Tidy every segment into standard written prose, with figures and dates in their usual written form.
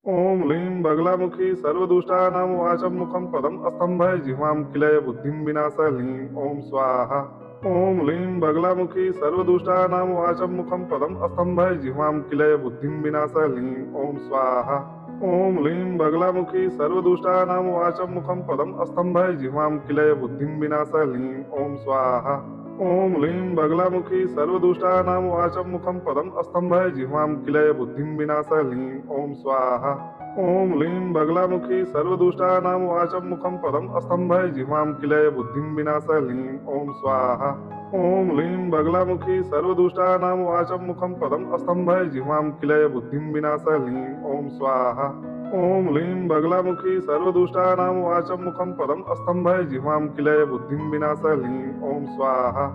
ॐ ह्लीं बगलामुखी सर्वदुष्टानां वाचं मुखं पदम् अस्तम्भय जिह्वां किलय बुद्धिं विनाशलीं ॐ स्वाहा। ॐ ह्लीं बगलामुखी सर्वदुष्टानां वाचं मुखं पदम् अस्तम्भय जिह्वां किलय बुद्धिं विनाशलीं ॐ स्वाहा। ॐ ह्लीं बगलामुखी सर्वदुष्टानां वाचं मुखं पदम् अस्तम्भय जिह्वां किलय बुद्धिं विनाशलीं ॐ स्वाहा। ॐ ह्लीं बगलामुखी सर्वदुष्टानां वाचं मुखं पदम् अस्तम्भय जिह्वां किलय बुद्धिं विनाशलीं ॐ स्वाहा। ॐ ह्लीं बगलामुखी सर्वदुष्टानां वाचं मुखं पदम् अस्तम्भय जिह्वां किलय बुद्धिं विनाशलीं ॐ स्वाहा। ॐ ह्लीं बगलामुखी सर्वदुष्टानां वाचं मुखं पदम् अस्तम्भय जिह्वां किलय बुद्धिं विनाशलीं ॐ स्वाहा। ॐ ह्लीं बगलामुखी सर्वदुष्टानां वाचं मुखं पदम् अस्तम्भय जिह्वां किलय बुद्धिं विनाशलीं ॐ स्वाहा।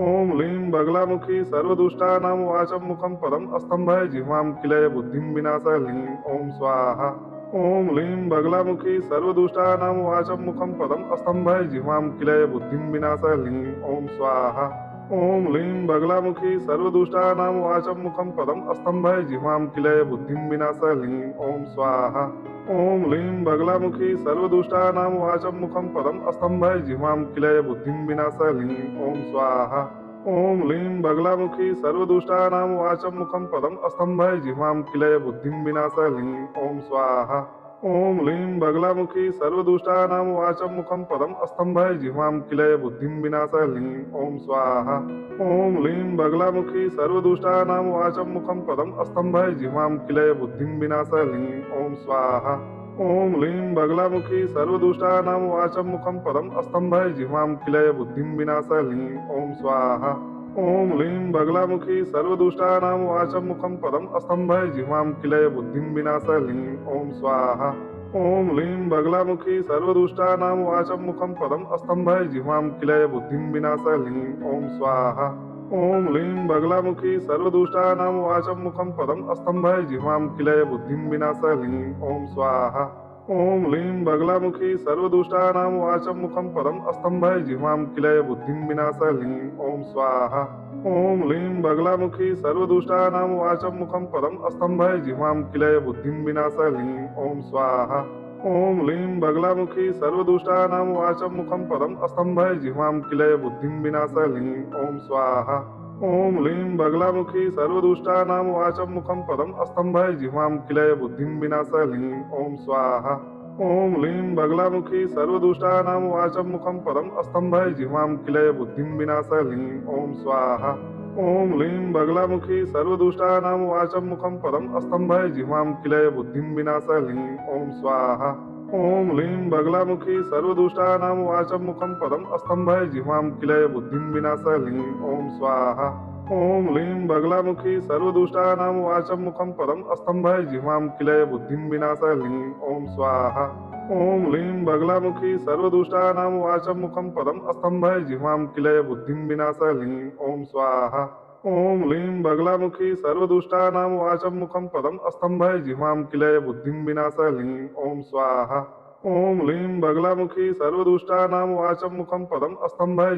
ॐ ह्लीं बगलामुखी सर्वदुष्टानां वाचं मुखं पदम् अस्तम्भय जिह्वां किलय बुद्धिं विनाशलीं ॐ स्वाहा। ॐ ह्लीं बगलामुखी सर्वदुष्टानां वाचं मुखं पदम् अस्तम्भय जिह्वां किलय बुद्धिं विनाशलीं ॐ स्वाहा। ॐ ह्लीं बगलामुखी सर्वदुष्टानां वाचं मुखं पदम् अस्तम्भय जिह्वां किलय बुद्धिं विनाशलीं ॐ स्वाहा। ॐ ह्लीं बगलामुखी सर्वदुष्टानां वाचं मुखं पदम् अस्तम्भय जिह्वां किलय बुद्धिं विनाशलीं ॐ स्वाहा। ॐ ह्लीं बगलामुखी सर्वदुष्टानां वाचं मुखं पदम् अस्तम्भय जिह्वां किलय बुद्धिं विनाशलीं ॐ स्वाहा। ॐ ह्लीं बगलामुखी सर्वदुष्टानां वाचं मुखं पदम् अस्तम्भय जिह्वां किलय बुद्धिं विनाशलीं ॐ स्वाहा। ॐ ह्लीं बगलामुखी सर्वदुष्टानां वाचं मुखं पदम् अस्तम्भय जिह्वां किलय बुद्धिं विनाशलीं ॐ स्वाहा। ॐ ह्लीं बगलामुखी सर्वदुष्टानां वाचं मुखं पदम् अस्तम्भय जिह्वां किलय बुद्धिं विनाशलीं ॐ स्वाहा। ॐ ह्लीं बगलामुखी सर्वदुष्टानां वाचं मुखं पदम् अस्तम्भय जिह्वां किलय बुद्धिं विनाशलीं ॐ स्वाहा। ॐ ह्लीं बगलामुखी सर्वदुष्टानां वाचं मुखं पदम् अस्तम्भय जिह्वां किलय बुद्धिं विनाशलीं ॐ स्वाहा। ॐ ह्लीं बगलामुखी सर्वदुष्टानां वाचं मुखं पदम् अस्तम्भय जिह्वां किलय बुद्धिं विनाशलीं ॐ स्वाहा। ॐ ह्लीं बगलामुखी सर्वदुष्टानां वाचं मुखं पदम् अस्तम्भय जिह्वां किलय बुद्धिं विनाशलीं ॐ स्वाहा। ॐ ह्लीं बगलामुखी सर्वदुष्टानां वाचं मुखं पदम् अस्तम्भय जिह्वां किलय बुद्धिं विनाशलीं ॐ स्वाहा। ॐ ह्लीं बगलामुखी सर्वदुष्टानां वाचं मुखं पदम् अस्तम्भय जिह्वां किलय बुद्धिं विनाशलीं ॐ स्वाहा। ॐ ह्लीं बगलामुखी सर्वदुष्टानां वाचं मुखं पदम् अस्तम्भय जिह्वां किलय बुद्धिं विनाशलीं ॐ स्वाहा। ॐ ह्लीं बगलामुखी सर्वदुष्टानां वाचं मुखं पदम् अस्तम्भय जिह्वां किलय बुद्धिं विनाशलीं ॐ स्वाहा। ॐ ह्लीं बगलामुखी सर्वदुष्टानां वाचं मुखं पदम् अस्तम्भय जिह्वां किलय बुद्धिं विनाशलीं ॐ स्वाहा। ॐ ह्लीं बगलामुखी सर्वदुष्टानां वाचं मुखं पदम् अस्तम्भय जिह्वां किलय बुद्धिं विनाशलीं ॐ स्वाहा। ॐ ह्लीं बगलामुखी सर्वदुष्टानां वाचं मुखं पदम् अस्तम्भय जिह्वां किलय बुद्धिं विनाशलीं ॐ स्वाहा। ॐ ह्लीं बगलामुखी सर्वदुष्टानां वाचं मुखं पदम् अस्तम्भय जिह्वां किलय बुद्धिं विनाशलीं ॐ स्वाहा। ॐ ह्लीं बगलामुखी सर्वदुष्टानां वाचं मुखं पदम् अस्तम्भय जिह्वां किलय बुद्धिं विनाशलीं ॐ स्वाहा। ॐ ह्लीं बगलामुखी सर्वदुष्टानां वाचं मुखं पदम् अस्तम्भय जिह्वां किलय बुद्धिं विनाशलीं ॐ स्वाहा। ॐ ह्लीं बगलामुखी सर्वदुष्टानां वाचं मुखं पदम् अस्तम्भय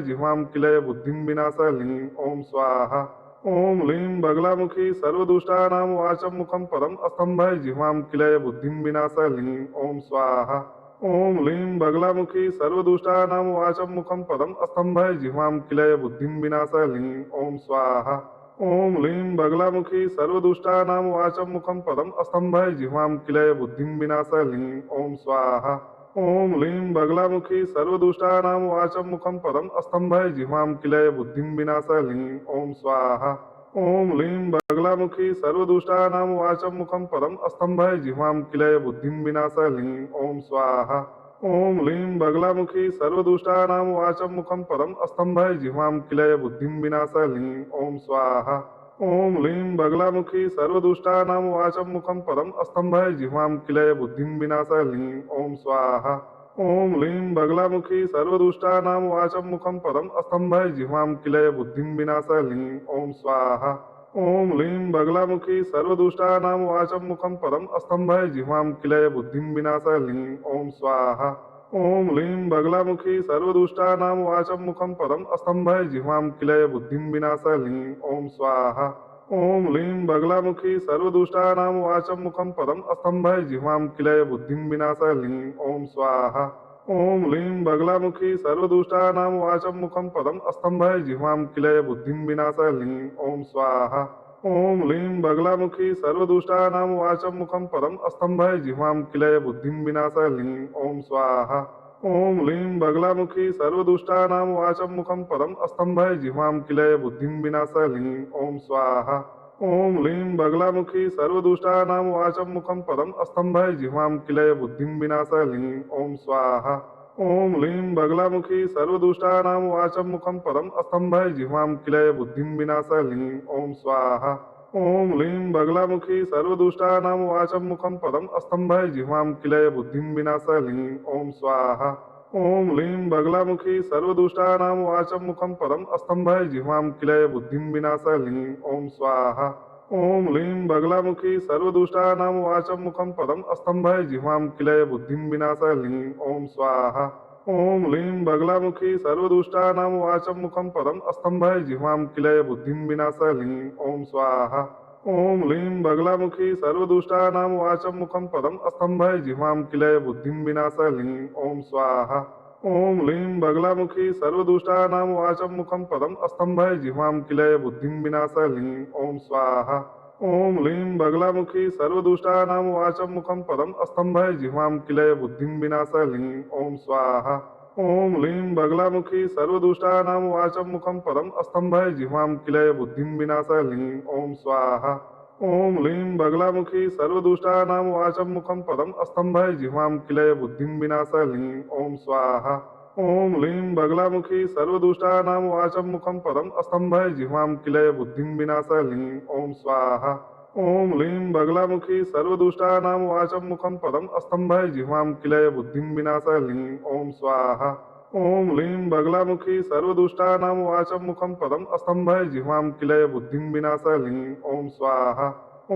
जिह्वां किलय बुद्धिं विनाशलीं ॐ स्वाहा। ॐ ह्लीं बगलामुखी सर्वदुष्टानां वाचं मुखं पदम् अस्तम्भय जिह्वां किलय बुद्धिं विनाशलीं ॐ स्वाहा। ॐ ह्लीं बगलामुखी सर्वदुष्टानां वाचं मुखं पदम् अस्तम्भय जिह्वां किलय बुद्धिं विनाशलीं ॐ स्वाहा। ॐ ह्लीं बगलामुखी सर्वदुष्टानां वाचं मुखं पदम् अस्तम्भय जिह्वां किलय बुद्धिं विनाशलीं ॐ स्वाहा। ॐ ह्लीं बगलामुखी सर्वदुष्टानां वाचं मुखं पदम् अस्तम्भय जिह्वां किलय बुद्धिं विनाशलीं ॐ स्वाहा। ॐ ह्लीं बगलामुखी सर्वदुष्टानां वाचं मुखं पदम् अस्तम्भय जिह्वां किलय बुद्धिं विनाशलीं ॐ स्वाहा। ॐ ह्लीं बगलामुखी सर्वदुष्टानां वाचं मुखं पदम् अस्तम्भय जिह्वां किलय बुद्धिं विनाशलीं ॐ स्वाहा। ॐ ह्लीं बगलामुखी सर्वदुष्टानां वाचं मुखं पदम् अस्तम्भय जिह्वां किलय बुद्धिं विनाशलीं ॐ स्वाहा। ॐ ह्लीं बगलामुखी सर्वदुष्टानां वाचं मुखं पदम् अस्तम्भय जिह्वां किलय बुद्धिं विनाशलीं ॐ स्वाहा। ॐ ह्लीं बगलामुखी सर्वदुष्टानां वाचं मुखं पदम् अस्तम्भय जिह्वां किलय बुद्धिं विनाशलीं ॐ स्वाहा। ॐ लीं बगलामुखी सर्वदुष्टानां वाचं मुखं पदम् अस्तम्भय जिह्वां किलय बुद्धिं विनाशलीं ॐ स्वाहा। ॐ लीं बगलामुखी सर्वदुष्टानां वाचं मुखं पदम् अस्तम्भय जिह्वां किलय बुद्धिं विनाशलीं ॐ स्वाहा। ॐ लीं बगलामुखी सर्वदुष्टानां वाचं मुखं पदम् अस्तम्भय जिह्वां किलय बुद्धिं विनाशलीं ॐ स्वाहा। ॐ लीं बगलामुखी सर्वदुष्टानां वाचं मुखं पदम् अस्तम्भय जिह्वां किलय बुद्धिं विनाशलीं ॐ स्वाहा। ॐ लीं बगलामुखी सर्वदुष्टानां वाचं मुखं पदम् अस्तम्भय जिह्वां किलय बुद्धिं विनाशलीं ॐ स्वाहा। ॐ लीं बगलामुखी सर्वदुष्टानां वाचं मुखं पदम् अस्तम्भय जिह्वां किलय बुद्धिं विनाशलीं ॐ स्वाहा। ॐ लीं बगलामुखी सर्वदुष्टानां वाचं मुखं पदम् अस्तम्भय जिह्वां किलय बुद्धिं विनाशलीं ॐ स्वाहा। ॐ लीं बगलामुखी सर्वदुष्टानां वाचं मुखं पदम् अस्तम्भय जिह्वां किलय बुद्धिं विनाशलीं ॐ स्वाहा। ॐ लीं बगलामुखी सर्वदुष्टानां वाचं मुखं पदम् अस्तम्भय जिह्वां किलय बुद्धिं विनाशलीं ॐ स्वाहा। ॐ लीं बगलामुखी सर्वदुष्टानां वाचं मुखं पदम् अस्तम्भय जिह्वां किलय बुद्धिं विनाशलीं ॐ स्वाहा। ॐ लीं बगलामुखी सर्वदुष्टानां वाचं मुखं पदम् अस्तम्भय जिह्वां किलय बुद्धिं विनाशलीं ॐ स्वाहा। ॐ लीं बगलामुखी सर्वदुष्टानां वाचं मुखं पदम् अस्तम्भय जिह्वां किलय बुद्धिं विनाशलीं ॐ स्वाहा। ॐ लीं बगलामुखी सर्वदुष्टानां वाचं मुखं पदम् अस्तम्भय जिह्वां किलय बुद्धिं विनाशलीं ॐ स्वाहा। ॐ लीं बगलामुखी सर्वदुष्टानां वाचं मुखं पदम् अस्तम्भय जिह्वां किलय बुद्धिं विनाशलीं ॐ स्वाहा। ॐ लीं बगलामुखी सर्वदुष्टानां वाचं मुखं पदम् अस्तम्भय जिह्वां किलय बुद्धिं विनाशलीं ॐ स्वाहा। ॐ लीं बगलामुखी सर्वदुष्टानां वाचं मुखं पदम् अस्तम्भय जिह्वां किलय बुद्धिं विनाशलीं ॐ स्वाहा। ॐ लीं बगलामुखी सर्वदुष्टानां वाचं मुखं पदम् अस्तम्भय जिह्वां किलय बुद्धिं विनाशलीं ॐ स्वाहा। ॐ लीं बगलामुखी सर्वदुष्टानां वाचं मुखं पदम् अस्तम्भय जिह्वां किलय बुद्धिं विनाशलीं ॐ स्वाहा।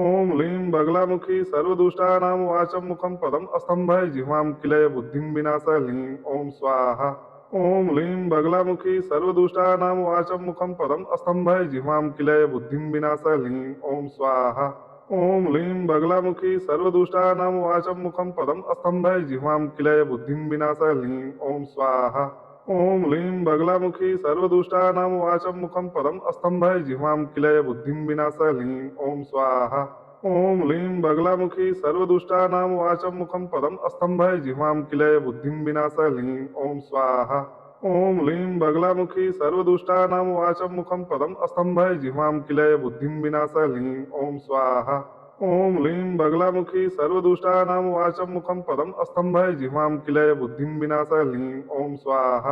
ॐ लीं बगलामुखी सर्वदुष्टानां वाचं मुखं पदम् अस्तम्भय जिह्वां किलय बुद्धिं विनाशलीं ॐ स्वाहा। ॐ लीं बगलामुखी सर्वदुष्टानां वाचं मुखं पदम् अस्तम्भय जिह्वां किलय बुद्धिं विनाशलीं ॐ स्वाहा। ॐ लीं बगलामुखी सर्वदुष्टानां वाचं मुखं पदम् अस्तम्भय जिह्वां किलय बुद्धिं विनाशलीं ॐ स्वाहा। ॐ लीं बगलामुखी सर्वदुष्टानां वाचं मुखं पदम् अस्तम्भय जिह्वां किलय बुद्धिं विनाशलीं ॐ स्वाहा। ॐ लीं बगलामुखी सर्वदुष्टानां वाचं मुखं पदम् अस्तम्भय जिह्वां किलय बुद्धिं विनाशलीं ॐ स्वाहा। ॐ लीं बगलामुखी सर्वदुष्टानां वाचं मुखं पदम् अस्तम्भय जिह्वां किलय बुद्धिं विनाशलीं ॐ स्वाहा। ॐ लीं बगलामुखी सर्वदुष्टानां वाचं मुखं पदम् अस्तम्भय जिह्वां किलय बुद्धिं विनाशलीं ॐ स्वाहा।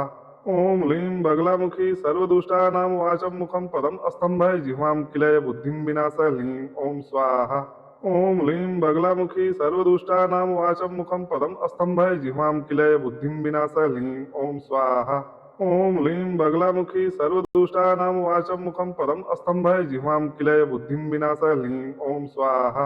ॐ लीं बगलामुखी सर्वदुष्टानां वाचं मुखं पदम् अस्तम्भय जिह्वां किलय बुद्धिं विनाशलीं ॐ स्वाहा। ॐ लीं बगलामुखी सर्वदुष्टानां वाचं मुखं पदम् अस्तम्भय जिह्वां किलय बुद्धिं विनाशलीं ॐ स्वाहा। ॐ लीं बगलामुखी सर्वदुष्टानां वाचं मुखं पदम् अस्तम्भय जिह्वां किलय बुद्धिं विनाशलीं ॐ स्वाहा।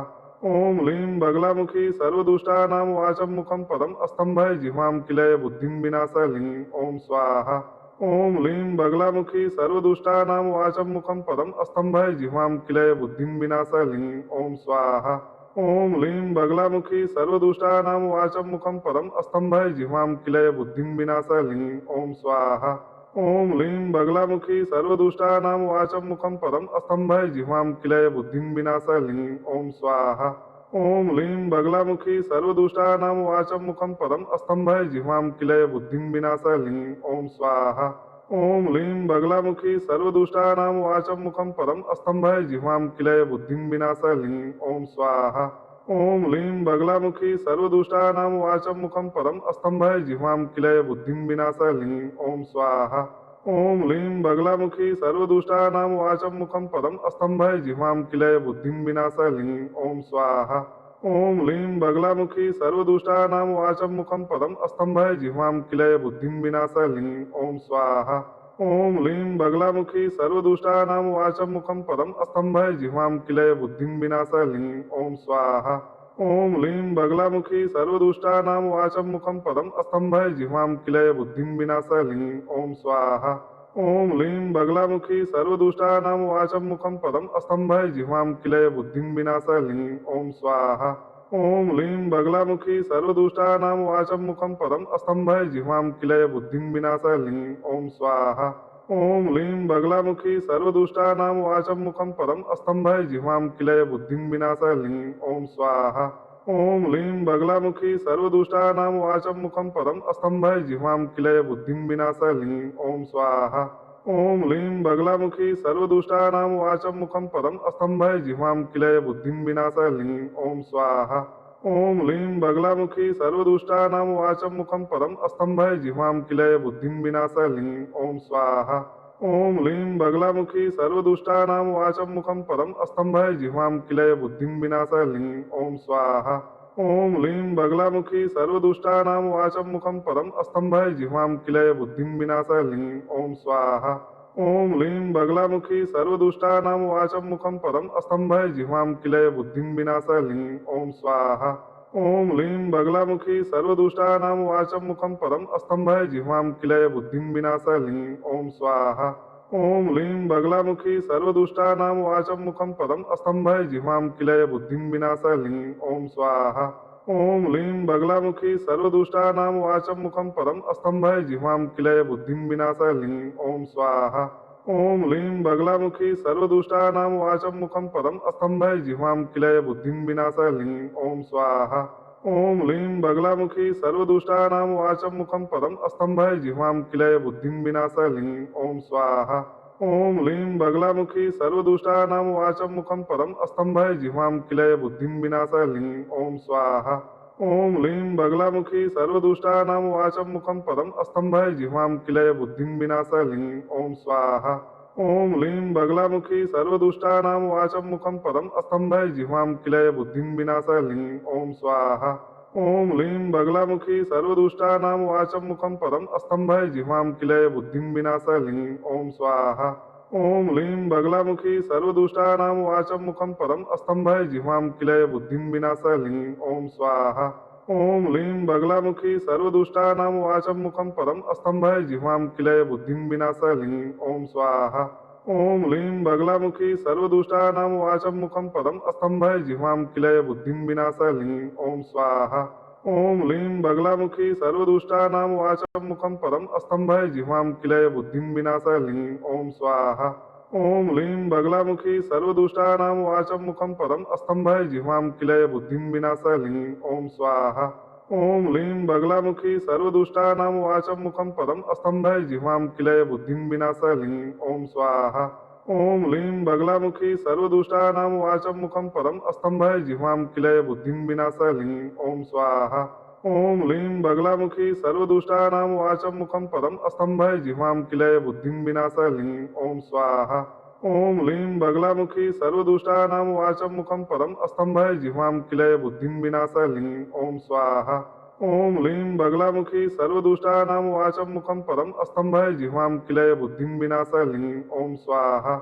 ॐ लीं बगलामुखी सर्वदुष्टानां वाचं मुखं पदम् अस्तम्भय जिह्वां किलय बुद्धिं विनाशलीं ॐ स्वाहा। ॐ लीं बगलामुखी सर्वदुष्टानां वाचं मुखं पदम् अस्तम्भय जिह्वां किलय बुद्धिं विनाशलीं ॐ स्वाहा। ॐ लीं बगलामुखी सर्वदुष्टानां वाचं मुखं पदम् अस्तम्भय जिह्वां किलय बुद्धिं विनाशलीं ॐ स्वाहा। ॐ लीं बगलामुखी सर्वदुष्टानां वाचं मुखं पदम् अस्तम्भय जिह्वां किलय बुद्धिं विनाशलीं ॐ स्वाहा। ॐ लीं बगलामुखी सर्वदुष्टानां वाचं मुखं पदम् अस्तम्भय जिह्वां किलय बुद्धिं विनाशलीं ॐ स्वाहा। ॐ लीं बगलामुखी सर्वदुष्टानां वाचं मुखं पदम् अस्तम्भय जिह्वां किलय बुद्धिं विनाशलीं ॐ स्वाहा। ॐ लीं बगलामुखी सर्वदुष्टानां वाचं मुखं पदम् अस्तम्भय जिह्वां किलय बुद्धिं विनाशलीं ॐ स्वाहा। ॐ लीं बगलामुखी सर्वदुष्टानां वाचं मुखं पदम् अस्तम्भय जिह्वां किलय बुद्धिं विनाशलीं ॐ स्वाहा। ॐ लीं बगलामुखी सर्वदुष्टानां वाचं मुखं पदम् अस्तम्भय जिह्वां किलय बुद्धिं विनाशलीं ॐ स्वाहा। ॐ लीं बगलामुखी सर्वदुष्टानां वाचं मुखं पदम् अस्तम्भय जिह्वां किलय बुद्धिं विनाशलीं ॐ स्वाहा। ॐ लीं बगलामुखी सर्वदुष्टानां वाचं मुखं पदम् अस्तम्भय जिह्वां किलय बुद्धिं विनाशलीं ॐ स्वाहा। ॐ लीं बगलामुखी सर्वदुष्टानां वाचं मुखं पदम् अस्तम्भय जिह्वां किलय बुद्धिं विनाशलीं ॐ स्वाहा। ॐ लीं बगलामुखी सर्वदुष्टानां वाचं मुखं पदम् अस्तम्भय जिह्वां किलय बुद्धिं विनाशलीं ॐ स्वाहा। ॐ लीं बगलामुखी सर्वदुष्टानां वाचं मुखं पदम् अस्तम्भय जिह्वां किलय बुद्धिं विनाशलीं ॐ स्वाहा। ॐ लीं बगलामुखी सर्वदुष्टानां वाचं मुखं पदम् अस्तम्भय जिह्वां किलय बुद्धिं विनाशलीं ॐ स्वाहा। ॐ लीं बगलामुखी सर्वदुष्टानां वाचं मुखं पदम् अस्तम्भय जिह्वां किलय बुद्धिं विनाशलीं ॐ स्वाहा। ॐ लीं बगलामुखी सर्वदुष्टानां वाचं मुखं पदम् अस्तम्भय जिह्वां किलय बुद्धिं विनाशलीं ॐ स्वाहा। ॐ लीं बगलामुखी सर्वदुष्टानां वाचं मुखं पदम् अस्तम्भय जिह्वां किलय बुद्धिं विनाशलीं ॐ स्वाहा। ॐ लीं बगलामुखी सर्वदुष्टानां वाचं मुखं पदम् अस्तम्भय जिह्वां किलय बुद्धिं विनाशलीं ॐ स्वाहा। ॐ लीं बगलामुखी सर्वदुष्टानां वाचं मुखं पदम् अस्तम्भय जिह्वां किलय बुद्धिं विनाशलीं ॐ स्वाहा। ॐ लीं बगलामुखी सर्वदुष्टानां वाचं मुखं पदम् अस्तम्भय जिह्वां किलय बुद्धिं विनाशलीं ॐ स्वाहा। ॐ लीं बगलामुखी सर्वदुष्टानां वाचं मुखं पदम् अस्तम्भय जिह्वां किलय बुद्धिं विनाशलीं ॐ स्वाहा। ॐ लीं बगलामुखी सर्वदुष्टानां वाचं मुखं पदम् अस्तम्भय जिह्वां किलय बुद्धिं विनाशलीं ॐ स्वाहा। ॐ लीं बगलामुखी सर्वदुष्टानां वाचं मुखं पदम् अस्तम्भय जिह्वां किलय बुद्धिं विनाशलीं ॐ स्वाहा। ॐ लीं बगलामुखी सर्वदुष्टानां वाचं मुखं पदम् अस्तम्भय जिह्वां किलय बुद्धिं विनाशलीं ॐ स्वाहा। ॐ लीं बगलामुखी सर्वदुष्टानां वाचं मुखं पदम् अस्तम्भय जिह्वां किलय बुद्धिं विनाशलीं ॐ स्वाहा। ॐ लीं बगलामुखी सर्वदुष्टानां वाचं मुखं पदम् अस्तम्भय जिह्वां किलय बुद्धिं विनाशलीं ॐ स्वाहा। ॐ लीं बगलामुखी सर्वदुष्टानां वाचं मुखं पदम् अस्तम्भय जिह्वां किलय बुद्धिं विनाशलीं ॐ स्वाहा। ॐ लीं बगलामुखी सर्वदुष्टानां वाचं मुखं पदम् अस्तम्भय जिह्वां किलय बुद्धिं विनाशलीं ॐ स्वाहा। ॐ लीं बगलामुखी सर्वदुष्टानां वाचं मुखं पदम् अस्तम्भय जिह्वां किलय बुद्धिं विनाशलीं ॐ स्वाहा। ॐ लीं बगलामुखी सर्वदुष्टानां वाचं मुखं पदम् अस्तम्भय जिह्वां किलय बुद्धिं विनाशलीं ॐ स्वाहा। ॐ लीं बगलामुखी सर्वदुष्टानां वाचं मुखं पदम् अस्तम्भय जिह्वां किलय बुद्धिं विनाशलीं ॐ स्वाहा। ॐ लीं बगलामुखी सर्वदुष्टानां वाचं मुखं पदम् अस्तम्भय जिह्वां किलय बुद्धिं विनाशलीं ॐ स्वाहा। ॐ लीं बगलामुखी सर्वदुष्टानां वाचं मुखं पदम् अस्तम्भय जिह्वां किलय बुद्धिं विनाशलीं ॐ स्वाहा। ॐ लीं बगलामुखी सर्वदुष्टानां वाचं मुखं पदम् अस्तम्भय जिह्वां किलय बुद्धिं विनाशलीं ॐ स्वाहा। ॐ लीं बगलामुखी सर्वदुष्टानां वाचं मुखं पदम् अस्तम्भय जिह्वां किलय बुद्धिं विनाशलीं ॐ स्वाहा। ॐ लीं बगलामुखी सर्वदुष्टानां वाचं मुखं पदम् अस्तम्भय जिह्वां किलय बुद्धिं विनाशलीं ॐ स्वाहा। ॐ लीं बगलामुखी सर्वदुष्टानां वाचं मुखं पदम् अस्तम्भय जिह्वां किलय बुद्धिं विनाशलीं ॐ स्वाहा। ॐ लीं बगलामुखी सर्वदुष्टानां वाचं मुखं पदम् अस्तम्भय जिह्वां किलय बुद्धिं विनाशलीं ॐ स्वाहा।